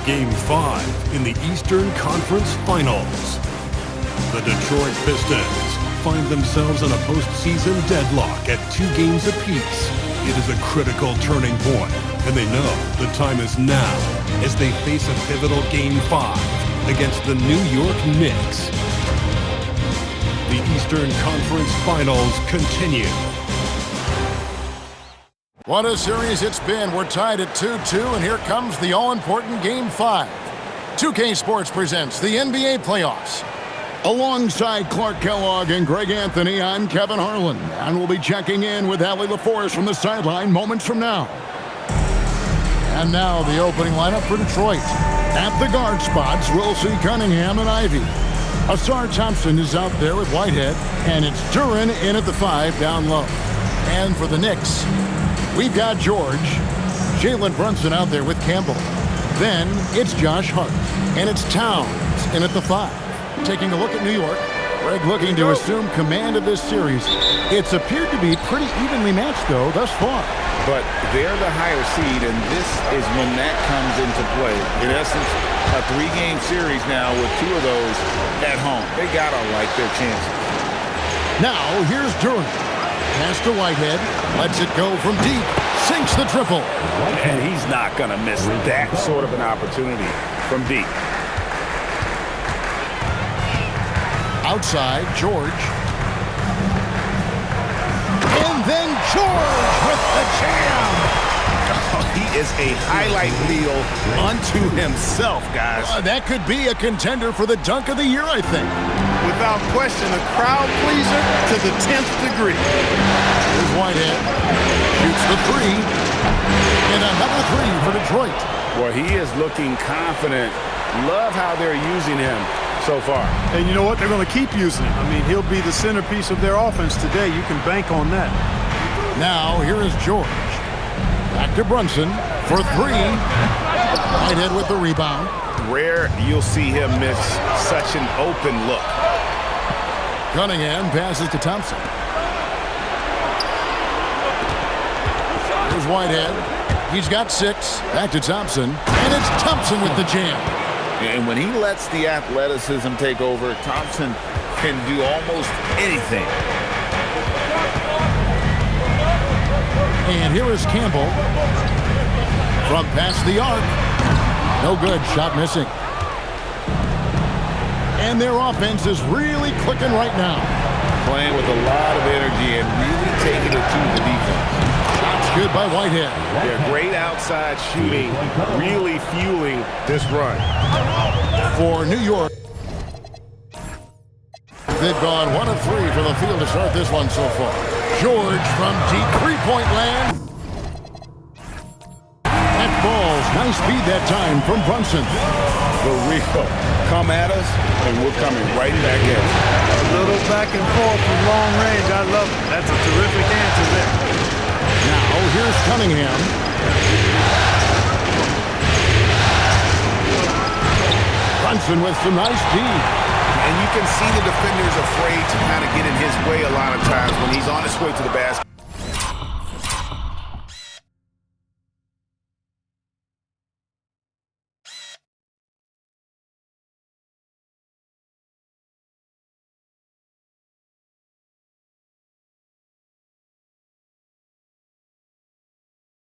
Game 5 in the Eastern Conference Finals. The Detroit Pistons find themselves in a postseason deadlock at 2 games apiece. It is a critical turning point, and they know the time is now as they face a pivotal Game 5 against the New York Knicks. The Eastern Conference Finals continue. What a series it's been. We're tied at 2-2, and here comes the all-important Game 5. 2K Sports presents the NBA playoffs. Alongside Clark Kellogg and Greg Anthony, I'm Kevin Harlan, and we'll be checking in with Allie LaForce from the sideline moments from now. And now the opening lineup for Detroit. At the guard spots, we'll see Cunningham and Ivy. Asar Thompson is out there with Whitehead, and it's Duren in at the 5 down low. And for the Knicks, we've got George, Jalen Brunson out there with Campbell. Then it's Josh Hart, and it's Towns in at the 5. Taking a look at New York, Greg looking to assume command of this series. It's appeared to be pretty evenly matched, though, thus far. But they're the higher seed, and this is when that comes into play. In essence, a 3-game series now with 2 of those at home. They gotta like their chances. Now, here's Duren. Pass to Whitehead, lets it go from deep, sinks the triple. And he's not going to miss that sort of an opportunity from deep. Outside, George. And then George with the jam. Oh, he is a highlight reel unto himself, guys. That could be a contender for the dunk of the year, I think. Without question, a crowd pleaser to the 10th degree. Here's Whitehead. Shoots the 3. And another 3 for Detroit. Well, he is looking confident. Love how they're using him so far. And you know what? They're going to keep using him. I mean, he'll be the centerpiece of their offense today. You can bank on that. Now, here is George. Back to Brunson for 3. Whitehead with the rebound. Rare you'll see him miss such an open look. Cunningham passes to Thompson. Here's Whitehead. He's got 6. Back to Thompson. And it's Thompson with the jam. And when he lets the athleticism take over, Thompson can do almost anything. And here is Campbell. From past the arc. No good. Shot missing. And their offense is really clicking right now. Playing with a lot of energy and really taking it to the defense. Shots good by Whitehead. Yeah, great outside shooting, really fueling this run. For New York, they've gone 1 of 3 from the field to start this one so far. George from deep 3-point land. That ball's nice speed that time from Brunson. The real come at us, and we're coming right back at you. A little back and forth from long range. I love it. That's a terrific answer there. Now, here's Cunningham. Brunson with some nice D. And you can see the defender's afraid to kind of get in his way a lot of times when he's on his way to the basket.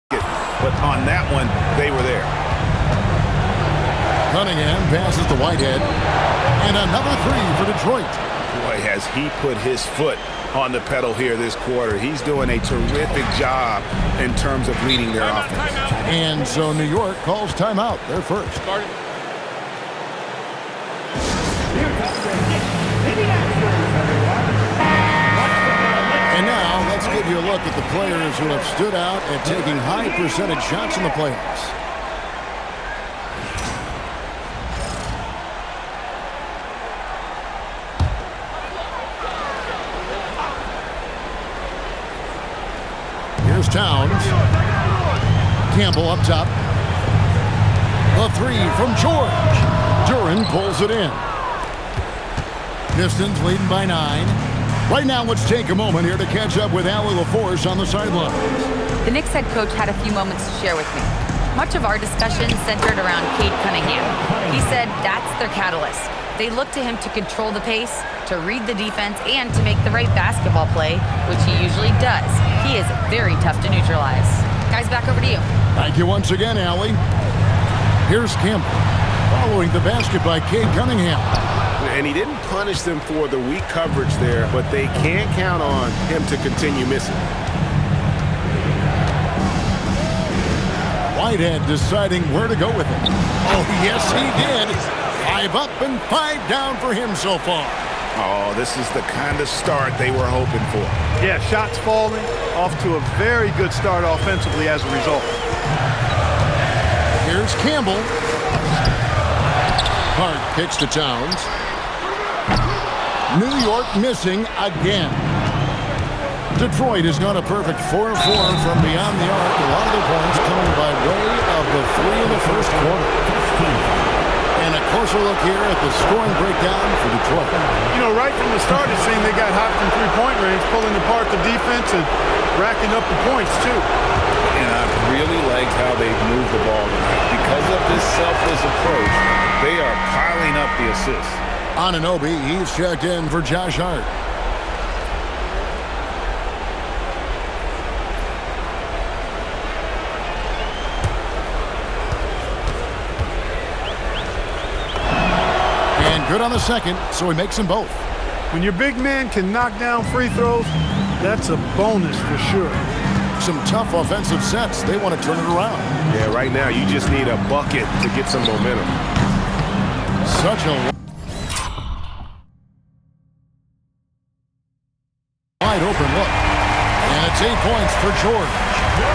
But on that one, they were there. Cunningham passes to Whitehead. And another 3 for Detroit. Boy, has he put his foot on the pedal here this quarter. He's doing a terrific job in terms of leading their offense. And so New York calls timeout. They're first. And now, let's give you a look at the players who have stood out at taking high percentage shots in the playoffs. Here's Towns. Campbell up top. The 3 from George. Duren pulls it in. Pistons leading by 9. Right now, let's take a moment here to catch up with Allie LaForce on the sidelines. The Knicks head coach had a few moments to share with me. Much of our discussion centered around Cade Cunningham. He said that's their catalyst. They look to him to control the pace, to read the defense, and to make the right basketball play, which he usually does. He is very tough to neutralize. Guys, back over to you. Thank you once again, Allie. Here's Kemp, following the basket by Cade Cunningham. And he didn't punish them for the weak coverage there, but they can't count on him to continue missing. Whitehead deciding where to go with it. Oh, yes, he did. 5 up and 5 down for him so far. Oh, this is the kind of start they were hoping for. Yeah, shots falling, off to a very good start offensively as a result. Here's Campbell. Hart kicks to Towns. New York missing again. Detroit has gone a perfect 4-4 from beyond the arc. A lot of their points coming by way of the 3 in the first quarter. And a closer look here at the scoring breakdown for Detroit. You know, right from the start, it seemed they got hot from three-point range, pulling apart the defense and racking up the points, too. And I really liked how they moved the ball tonight. Because of this selfless approach, they are piling up the assists. Anunoby, he's checked in for Josh Hart. And good on the second, so he makes them both. When your big man can knock down free throws, that's a bonus for sure. Some tough offensive sets. They want to turn it around. Yeah, right now you just need a bucket to get some momentum. Such a wide open look. And it's 8 points for George.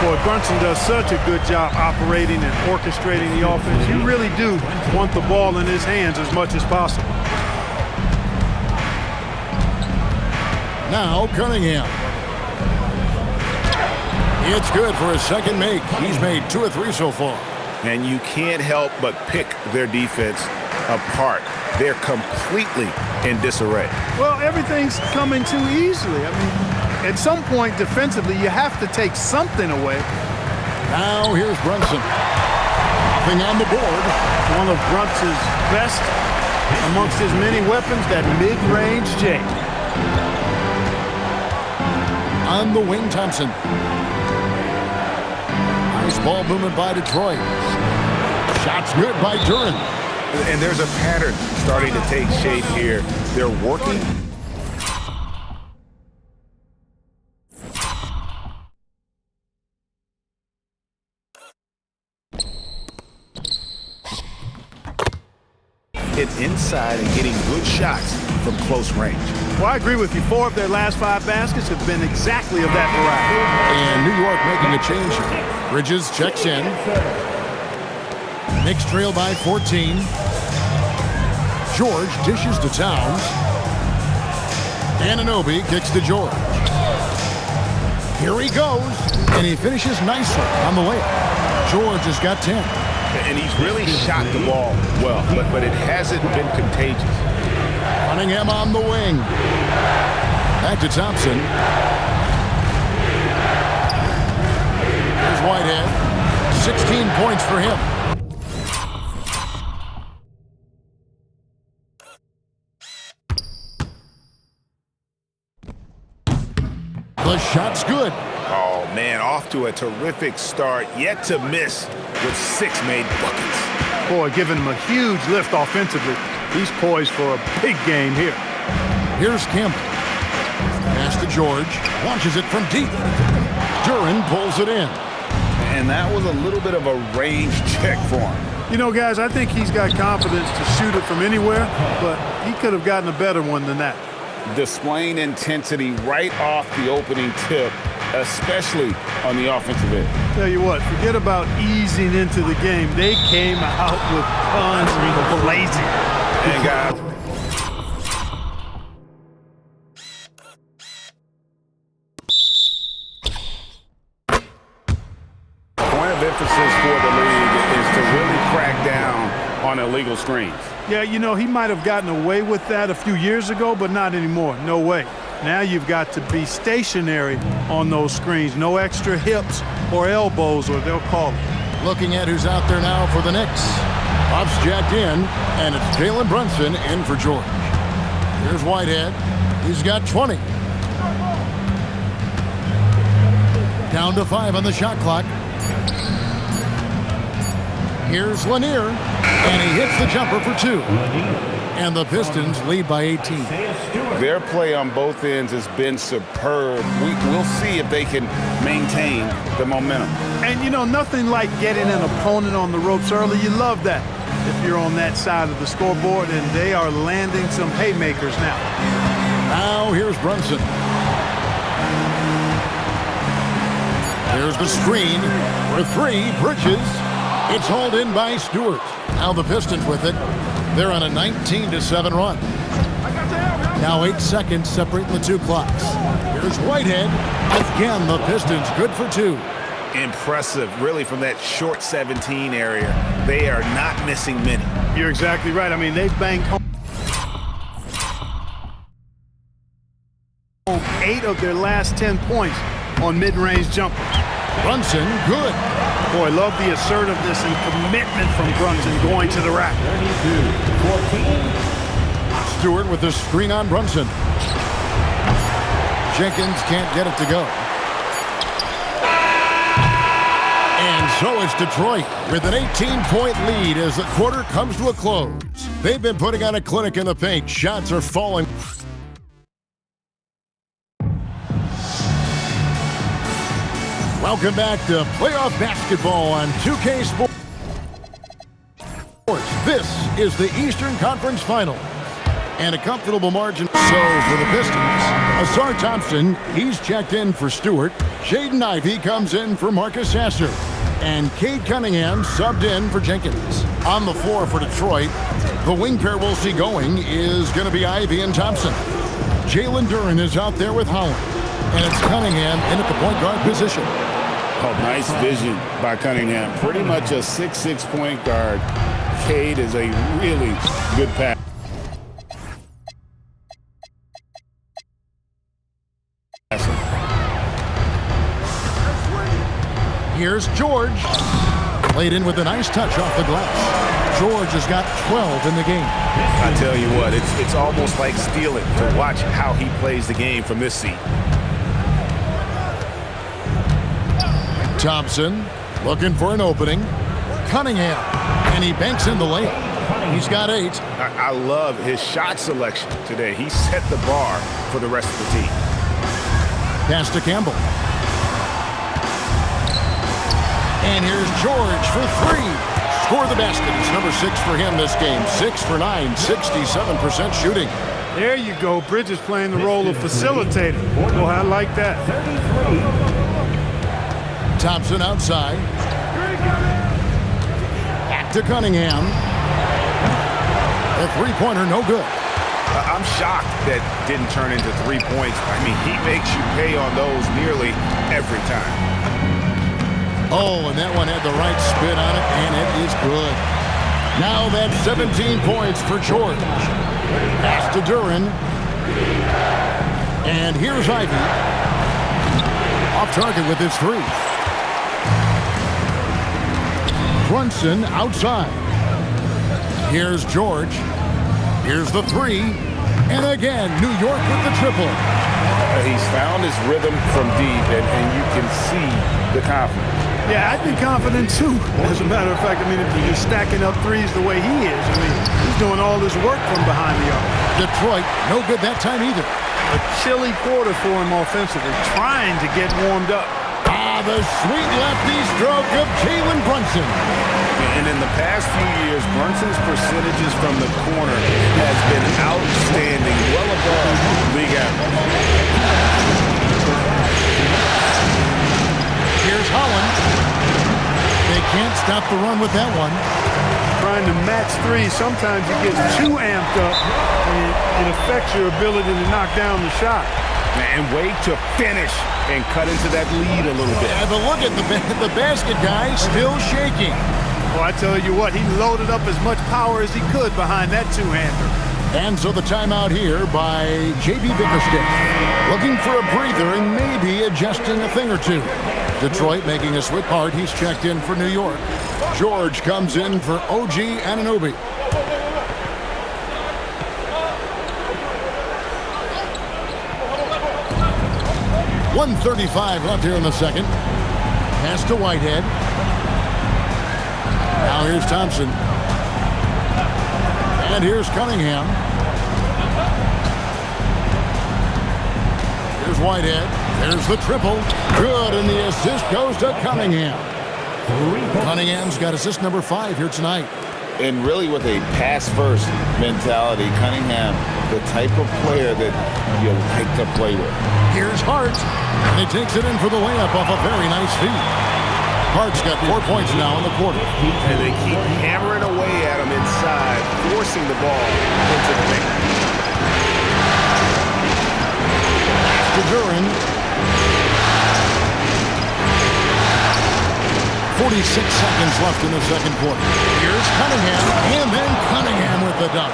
Boy, Brunson does such a good job operating and orchestrating the offense. You really do want the ball in his hands as much as possible. Now Cunningham. It's good for a second make. He's made 2 of 3 so far. And you can't help but pick their defense apart. They're completely in disarray. Well, everything's coming too easily. I mean, at some point defensively, you have to take something away. Now here's Brunson. Nothing on the board. One of Brunson's best amongst his many weapons, that mid-range J. On the wing, Thompson. Nice ball movement by Detroit. Shots good by Duren. And there's a pattern starting to take shape here. They're working. It inside and getting good shots from close range. Well, I agree with you. 4 of their last 5 baskets have been exactly of that variety. And New York making a change here. Bridges checks in. Knicks trail by 14. George dishes to Towns. Anunoby kicks to George. Here he goes, and he finishes nicely on the layup. George has got 10. And he's really shot the ball well, but it hasn't been contagious. Cunningham on the wing. Back to Thompson. Here's Whitehead. 16 points for him. The shot's good. Oh, man, off to a terrific start. Yet to miss with 6 made buckets. Boy, giving him a huge lift offensively. He's poised for a big game here. Here's Campbell. Pass to George. Launches it from deep. Duren pulls it in. And that was a little bit of a range check for him. You know, guys, I think he's got confidence to shoot it from anywhere, but he could have gotten a better one than that. Displaying intensity right off the opening tip, especially on the offensive end. Tell you what, forget about easing into the game. They came out with guns blazing. And guys, point of emphasis for the league is to really crack down on illegal screens. Yeah, you know, he might have gotten away with that a few years ago, but not anymore. No way. Now you've got to be stationary on those screens. No extra hips or elbows, or they'll call it. Looking at who's out there now for the Knicks. Puff's jacked in, and it's Jalen Brunson in for George. Here's Whitehead. He's got 20. Down to 5 on the shot clock. Here's Lanier, and he hits the jumper for 2. And the Pistons lead by 18. Their play on both ends has been superb. We'll see if they can maintain the momentum. And, you know, nothing like getting an opponent on the ropes early. You love that if you're on that side of the scoreboard, and they are landing some haymakers now. Now here's Brunson. There's the screen for 3. Bridges. It's hauled in by Stewart. Now the Pistons with it. They're on a 19-7 run. Now 8 seconds separating the 2 clocks. Here's Whitehead. Again, the Pistons good for 2. Impressive, really, from that short 17 area. They are not missing many. You're exactly right. I mean, they've banked home 8 of their last 10 points on mid-range jumpers. Brunson, good. Boy, love the assertiveness and commitment from Brunson going to the rack. 32-14. Stewart with the screen on Brunson. Jenkins can't get it to go. And so it's Detroit with an 18-point lead as the quarter comes to a close. They've been putting on a clinic in the paint. Shots are falling. Welcome back to playoff basketball on 2K Sports. This is the Eastern Conference Finals. And a comfortable margin so for the Pistons. Asar Thompson, he's checked in for Stewart. Jaden Ivey comes in for Marcus Sasser. And Cade Cunningham subbed in for Jenkins. On the floor for Detroit, the wing pair we'll see going is going to be Ivey and Thompson. Jalen Duren is out there with Holland. And it's Cunningham in at the point guard position. Oh, nice vision by Cunningham. Pretty much a 6'6" point guard. Cade is a really good pass. Here's George. Played in with a nice touch off the glass. George has got 12 in the game. I tell you what, it's almost like stealing to watch how he plays the game from this seat. Thompson looking for an opening. Cunningham, and he banks in the layup. He's got 8. I love his shot selection today. He set the bar for the rest of the team. Pass to Campbell. And here's George for 3. Score the basket. It's number 6 for him this game. 6 for 9, 67% shooting. There you go. Bridges playing the role of facilitator. Boy, I like that. Thompson outside. Back to Cunningham. The three-pointer no good. I'm shocked that didn't turn into 3 points. I mean, he makes you pay on those nearly every time. Oh, and that one had the right spin on it, and it is good. Now that's 17 points for George. Pass to Duren. And here's Ivey. Off target with his 3. Brunson outside. Here's George. Here's the 3. And again, New York with the triple. He's found his rhythm from deep, and you can see the confidence. Yeah, I'd be confident too. As a matter of fact, I mean, if you're stacking up threes the way he is, I mean, he's doing all this work from behind the arc. Detroit, no good that time either. A chilly quarter for him offensively, trying to get warmed up. Ah, the sweet lefty stroke of Jalen Brunson. And in the past few years, Brunson's percentages from the corner has been outstanding, well above league average. Here's Holland. They can't stop the run with that one. Trying to match 3, sometimes he gets too amped up, and it affects your ability to knock down the shot. And wait to finish and cut into that lead a little bit. Yeah, but look at the basket guy still shaking. Well, I tell you what, he loaded up as much power as he could behind that two-hander. And so the timeout here by J.B. Bickerstaff. Looking for a breather and maybe adjusting a thing or two. Detroit making a switch part. He's checked in for New York. George comes in for OG Anunoby. .135 left here in the second. Pass to Whitehead. Now here's Thompson. And here's Cunningham. Here's Whitehead. There's the triple. Good, and the assist goes to Cunningham. Cunningham's got assist number 5 here tonight. And really with a pass-first mentality, Cunningham, the type of player that you like to play with. Here's Hart. And he takes it in for the layup off a very nice feed. Hart's got 4 points now in the quarter. And they keep hammering away at him inside, forcing the ball into the paint. To Duran. 46 seconds left in the second quarter. Here's Cunningham, and then Cunningham with the dunk.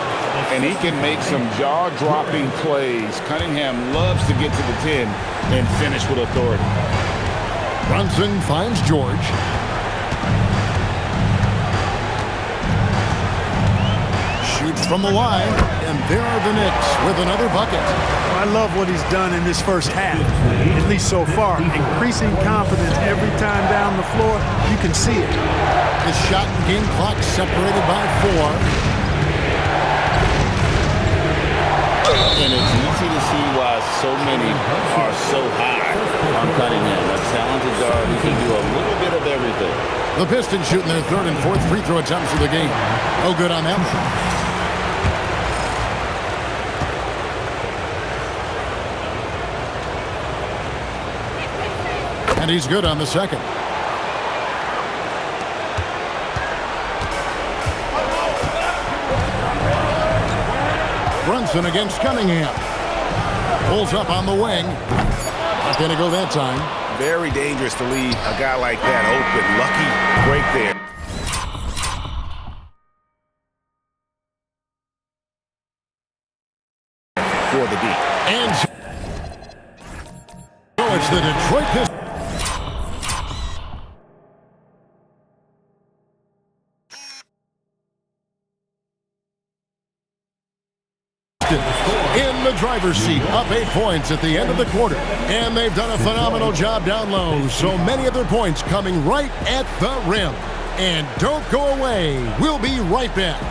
And he can make some jaw-dropping plays. Cunningham loves to get to the 10 and finish with authority. Brunson finds George. Shoots from the line, and there are the Knicks with another bucket. I love what he's done in this first half, at least so far. Increasing confidence every time down the floor. You can see it. His shot and game clock separated by 4. And it's easy to see why so many are so high on Cunningham. A talented guard who can do a little bit of everything. The Pistons shooting their 3rd and 4th free throw attempts of the game. No good on that one. And he's good on the second. Brunson against Cunningham. Pulls up on the wing. Not going to go that time. Very dangerous to leave a guy like that open. Lucky break there. For the D. And so it's the Detroit Pistons. In the driver's seat, up 8 points at the end of the quarter. And they've done a phenomenal job down low. So many of their points coming right at the rim. And don't go away. We'll be right back.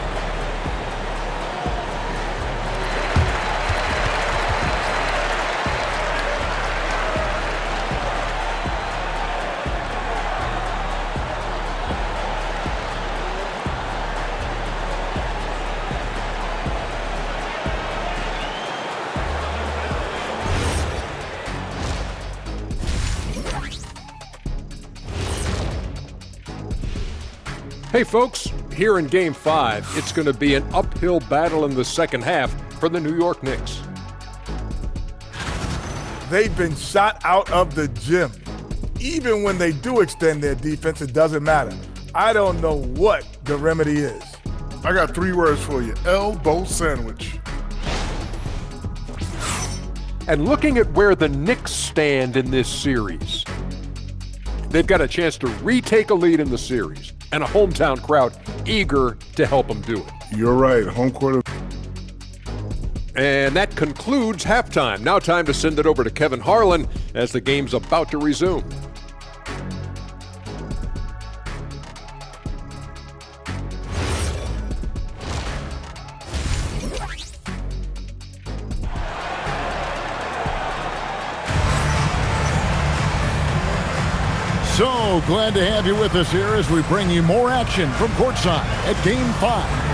Hey folks, here in Game 5, it's going to be an uphill battle in the second half for the New York Knicks. They've been shot out of the gym. Even when they do extend their defense, it doesn't matter. I don't know what the remedy is. I got 3 words for you. Elbow sandwich. And looking at where the Knicks stand in this series, they've got a chance to retake a lead in the series, and a hometown crowd eager to help them do it. You're right, home court. And that concludes halftime. Now time to send it over to Kevin Harlan as the game's about to resume. So glad to have you with us here as we bring you more action from courtside at Game 5.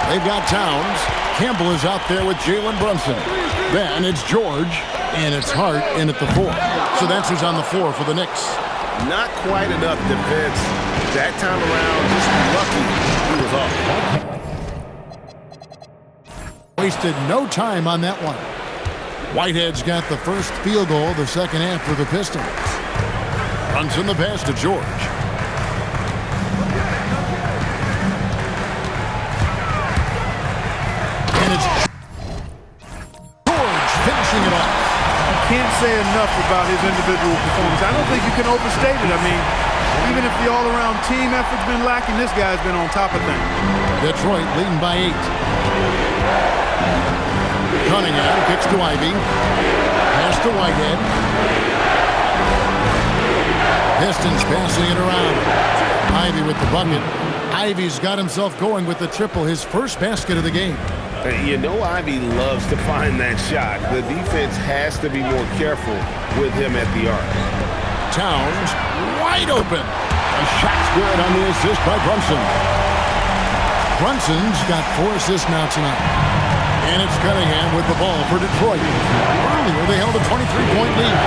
They've got Towns. Campbell is out there with Jalen Brunson. Then it's George, and it's Hart in at the 4. So that's who's on the floor for the Knicks. Not quite enough defense. That time around, just lucky he was off. Wasted no time on that one. Whitehead's got the first field goal of the second half for the Pistons. Runs in the pass to George. And it's George finishing it off. Can't say enough about his individual performance. I don't think you can overstate it. I mean, even if the all-around team effort's been lacking, this guy's been on top of things. Detroit leading by 8. Cunningham kicks to Ivy. Pass to Whitehead. Pistons passing it around. Ivy with the bucket. Ivy's got himself going with the triple, his first basket of the game. You know Ivy loves to find that shot. The defense has to be more careful with him at the arc. Towns wide open. A shot's good on the assist by Brunson. Brunson's got 4 assists now tonight. And it's Cunningham with the ball for Detroit. Earlier, they held a 23-point lead.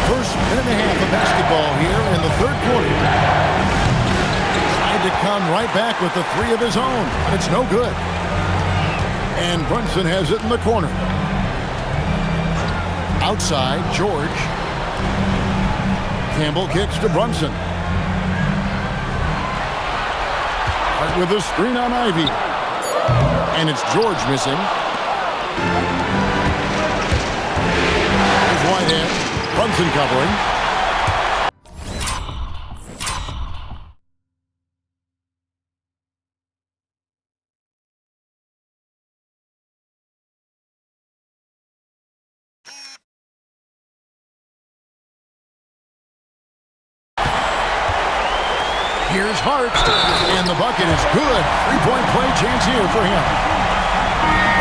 First minute and a half of basketball here in the third quarter. Tried to come right back with the 3 of his own, but it's no good. And Brunson has it in the corner. Outside, George. Campbell kicks to Brunson. With a screen on Ivy. And it's George missing. Here's Whitehead. Brunson covering. Here's Hart, and the bucket is good. 3-point play chance here for him.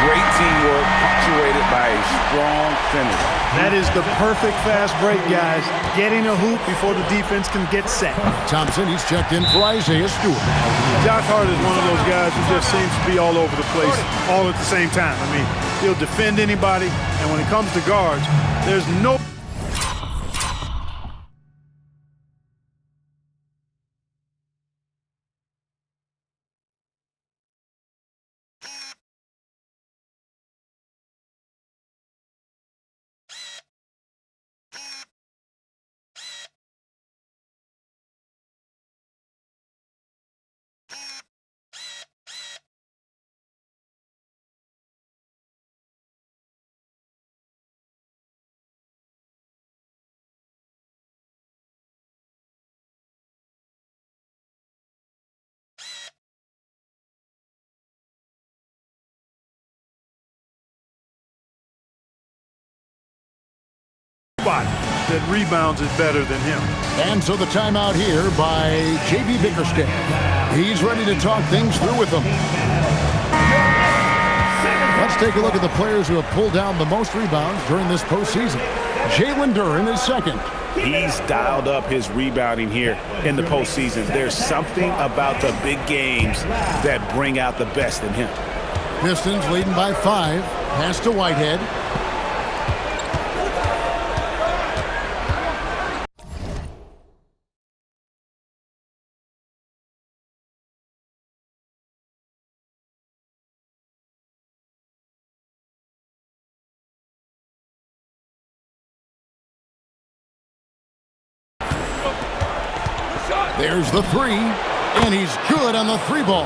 Great teamwork, punctuated by a strong finish. That is the perfect fast break, guys. Getting a hoop before the defense can get set. Thompson, he's checked in for Isaiah Stewart. Josh Hart is one of those guys who just seems to be all over the place all at the same time. I mean, he'll defend anybody, and when it comes to guards, there's no... that rebounds is better than him. And so the timeout here by J.B. Bickerstaff. He's ready to talk things through with them. Let's take a look at the players who have pulled down the most rebounds during this postseason. Jalen Duren is second. He's dialed up his rebounding here in the postseason. There's something about the big games that bring out the best in him. Pistons leading by 5. Pass to Whitehead. There's the 3, and he's good on the 3-ball.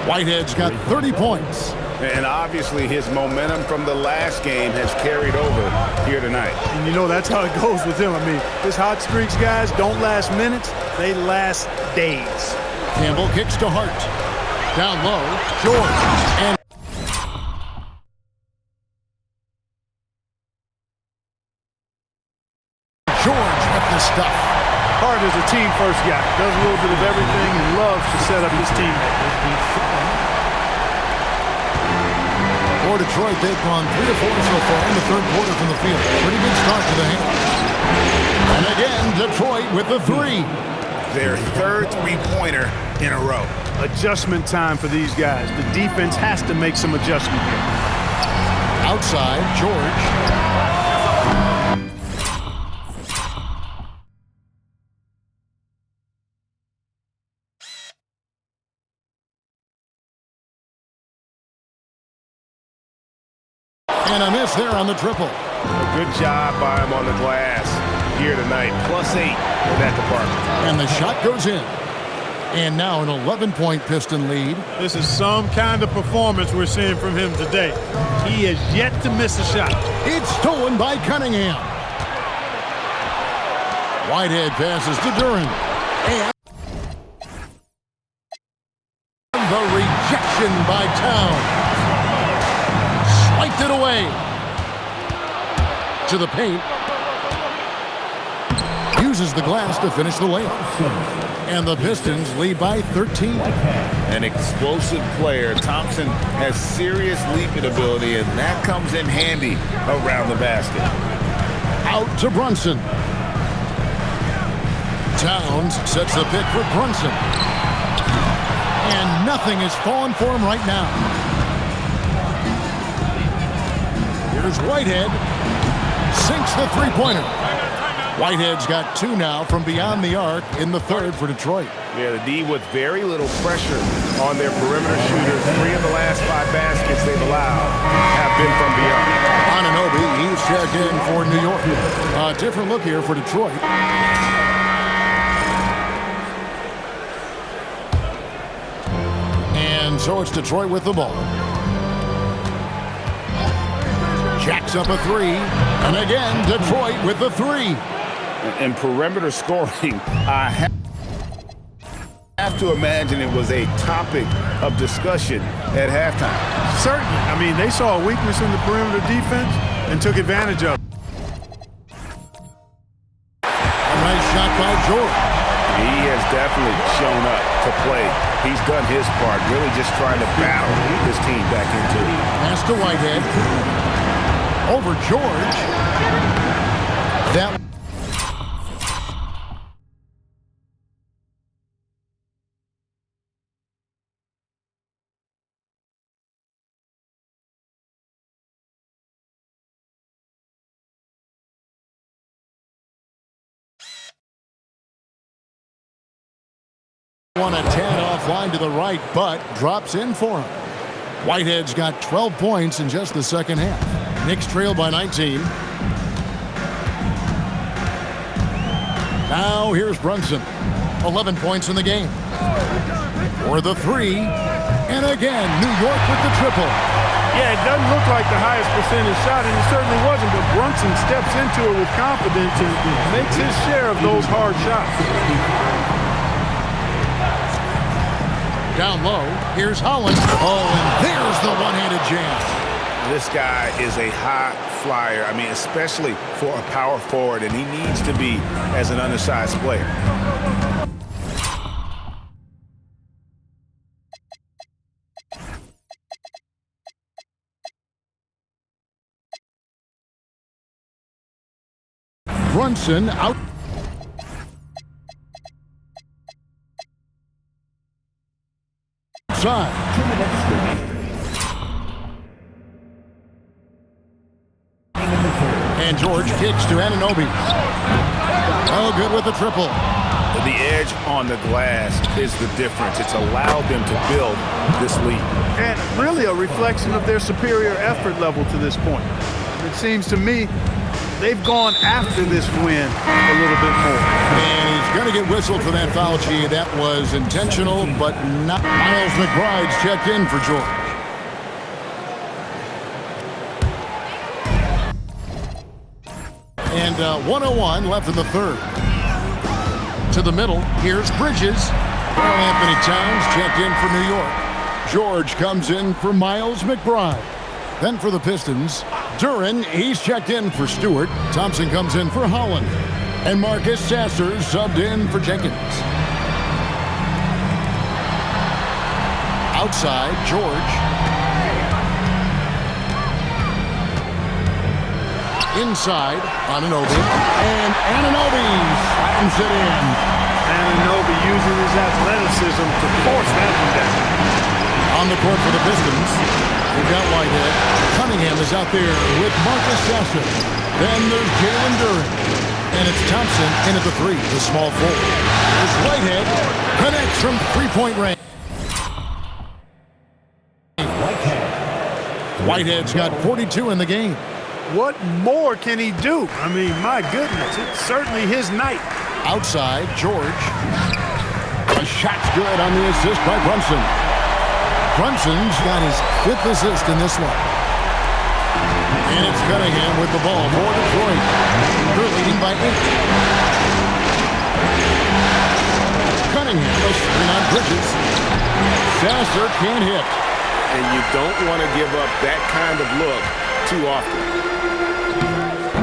Whitehead's got 30 points. And obviously his momentum from the last game has carried over here tonight. And you know that's how it goes with him. I mean, his hot streaks, guys, don't last minutes. They last days. Campbell kicks to Hart. Down low, George. And George with the stuff. Hart is a team-first guy. Does a little bit of everything and loves to set up his teammates. For Detroit, they've gone 3 of 4 so far in the third quarter from the field. Pretty good start to the hands. And again, Detroit with the 3. Their third three-pointer in a row. Adjustment time for these guys. The defense has to make some adjustment here. Outside, George. And a miss there on the triple. A good job by him on the glass here tonight. +8 in that department. And the shot goes in. And now an 11-point Piston lead. This is some kind of performance we're seeing from him today. He has yet to miss a shot. It's stolen by Cunningham. Whitehead passes to Duren. And the rejection by Towns. Swiped it away. To the paint. Uses the glass to finish the layup. And the Pistons lead by 13. An explosive player. Thompson has serious leaping ability, and that comes in handy around the basket. Out to Brunson. Towns sets the pick for Brunson. And nothing is falling for him right now. Here's Whitehead. Sinks the three-pointer. Whitehead's got 2 now from beyond the arc in the third for Detroit. Yeah, the D with very little pressure on their perimeter shooters. 3 of the last 5 baskets they've allowed have been from beyond. Anunoby, he's checked in for New York. A different look here for Detroit. And so it's Detroit with the ball. Jacks up a 3. And again, Detroit with the 3. And perimeter scoring, I have to imagine it was a topic of discussion at halftime. Certainly. I mean, they saw a weakness in the perimeter defense and took advantage of it. A nice shot by George. He has definitely shown up to play. He's done his part, really just trying to battle this team back into it. Pass to Whitehead. Over George. That one a tad offline to the right, but drops in for him. Whitehead's got 12 points in just the second half. Knicks trail by 19. Now here's Brunson. 11 points in the game. For the 3. And again, New York with the triple. Yeah, it doesn't look like the highest percentage shot, and it certainly wasn't, but Brunson steps into it with confidence and makes his share of those hard shots. Down low, here's Holland. Oh, and there's the one-handed jam. This guy is a high flyer. I mean, especially for a power forward, and he needs to be as an undersized player. Brunson out. Side. And George kicks to Anunoby. Oh, good with the triple. The edge on the glass is the difference. It's allowed them to build this lead. And really a reflection of their superior effort level to this point. It seems to me they've gone after this win a little bit more. And he's going to get whistled for that foul, G. That was intentional, but not. Miles McBride's checked in for George. And 1:01 left in the third. To the middle, here's Bridges. Carl Anthony Towns checked in for New York. George comes in for Miles McBride. Then for the Pistons, Duren, he's checked in for Stewart. Thompson comes in for Holland. And Marcus Sasser subbed in for Jenkins. Outside, George. Inside, Anunoby. And Anunoby slams it in. Anunoby using his athleticism to force that one On the court for the Pistons, we've got Whitehead. Cunningham is out there with Marcus Sasser. Then there's Jalen Duren. And it's Thompson in at the three, the small forward. There's Whitehead, connects from three-point range. Whitehead's got 42 in the game. What more can he do? I mean, my goodness, it's certainly his night. Outside, George. A shot's good on the assist by Brunson. Brunson's got his 5th assist in this one. And it's Cunningham with the ball for Detroit. They're leading by 8. Cunningham, a screen on Bridges. Sasser can't hit. And you don't want to give up that kind of look too often.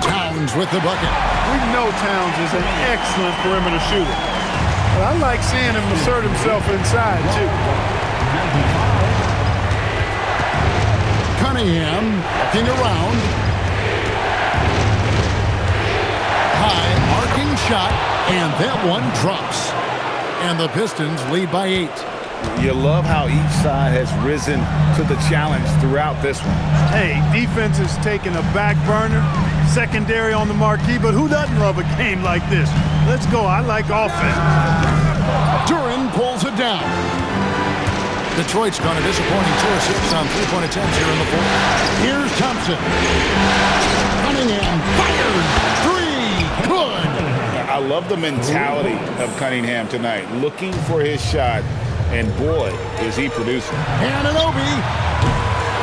Towns with the bucket. We know Towns is an excellent perimeter shooter. But I like seeing him assert himself inside, too. Cunningham looking around. High arcing shot, and that one drops. And the Pistons lead by 8. You love how each side has risen to the challenge throughout this one. Hey, defense is taking a back burner, secondary on the marquee, but who doesn't love a game like this? Let's go. I like offense. Duren pulls it down. Detroit's gone a disappointing 2 of 6 on three-point attempts here in the fourth. Here's Thompson. Cunningham fired. 3. Good. I love the mentality of Cunningham tonight, looking for his shot, and boy, is he producing. Anunoby.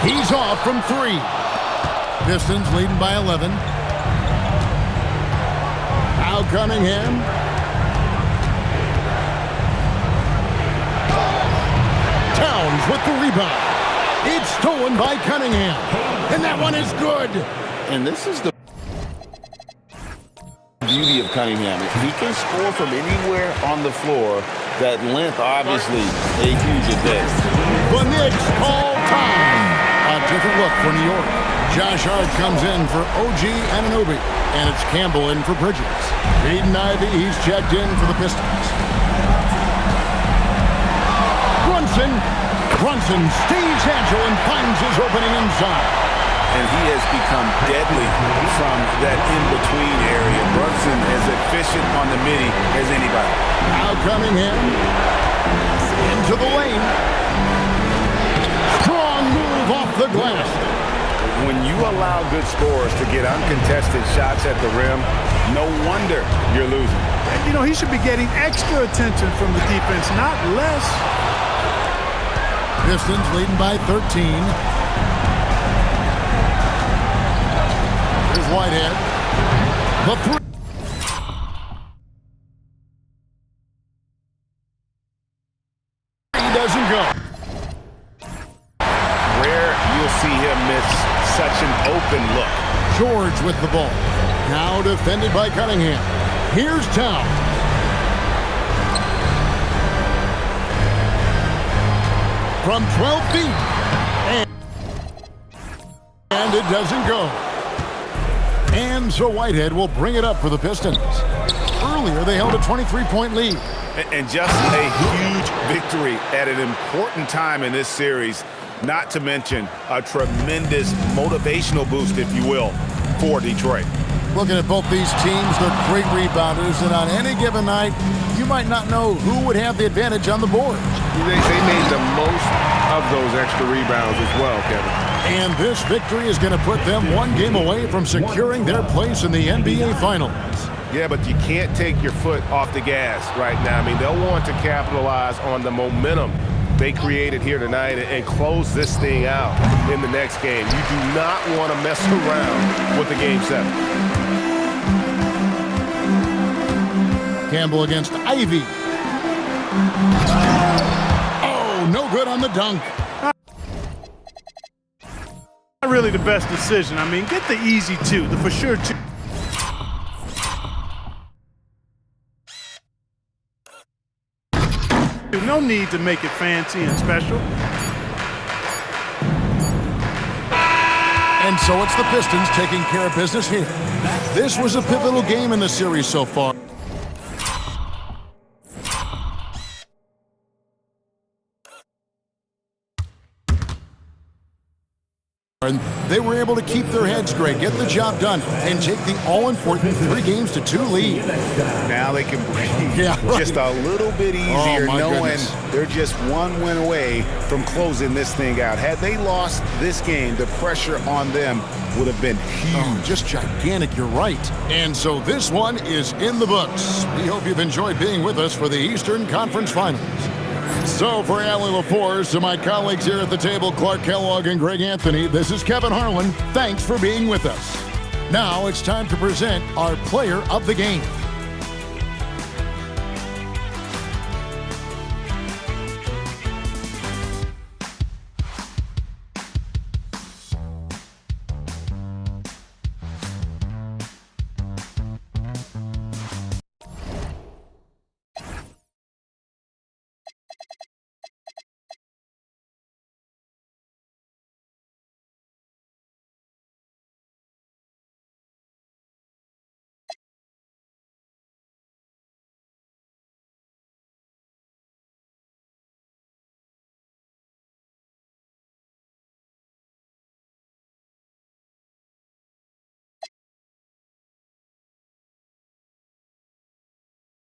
He's off from 3. Pistons leading by 11. Now Cunningham. Towns with the rebound. It's stolen by Cunningham. And that one is good. And this is the beauty of Cunningham. He can score from anywhere on the floor. That length, obviously, a huge advantage. The Knicks call time. A different look for New York. Josh Hart comes in for OG Anunoby. And it's Campbell in for Bridges. Aiden Ivey, he's checked in for the Pistons. Brunson stays agile and finds his opening inside. And he has become deadly from that in-between area. Brunson as efficient on the midi as anybody. Now Cunningham into the lane. Strong move off the glass. When you allow good scorers to get uncontested shots at the rim, no wonder you're losing. You know, he should be getting extra attention from the defense, not less. Pistons leading by 13. Here's Whitehead. The 3. He doesn't go. Rare you'll see him miss such an open look. George with the ball. Now defended by Cunningham. Here's Towns. From 12 feet. And it doesn't go. And so Whitehead will bring it up for the Pistons. Earlier, they held a 23-point lead. And just a huge victory at an important time in this series, not to mention a tremendous motivational boost, if you will, for Detroit. Looking at both these teams, they're great rebounders, and on any given night, you might not know who would have the advantage on the board. They made the most of those extra rebounds as well, Kevin. And this victory is going to put them one game away from securing their place in the NBA Finals. Yeah, but you can't take your foot off the gas right now. I mean, they'll want to capitalize on the momentum they created here tonight and close this thing out in the next game. You do not want to mess around with the Game 7. Campbell against Ivy. Oh, no good on the dunk. Not really the best decision. I mean, get the easy 2, the for sure 2. No need to make it fancy and special. And so it's the Pistons taking care of business here. This was a pivotal game in the series so far. And they were able to keep their heads straight, get the job done, and take the all-important 3-2 lead. Now they can breathe right. just a little bit easier, knowing goodness. they're just one win away from closing this thing out. Had they lost this game, the pressure on them would have been huge. Oh, just gigantic, you're right. And so this one is in the books. We hope you've enjoyed being with us for the Eastern Conference Finals. So for Allie LaForce, to my colleagues here at the table, Clark Kellogg and Greg Anthony, this is Kevin Harlan. Thanks for being with us. Now it's time to present our player of the game.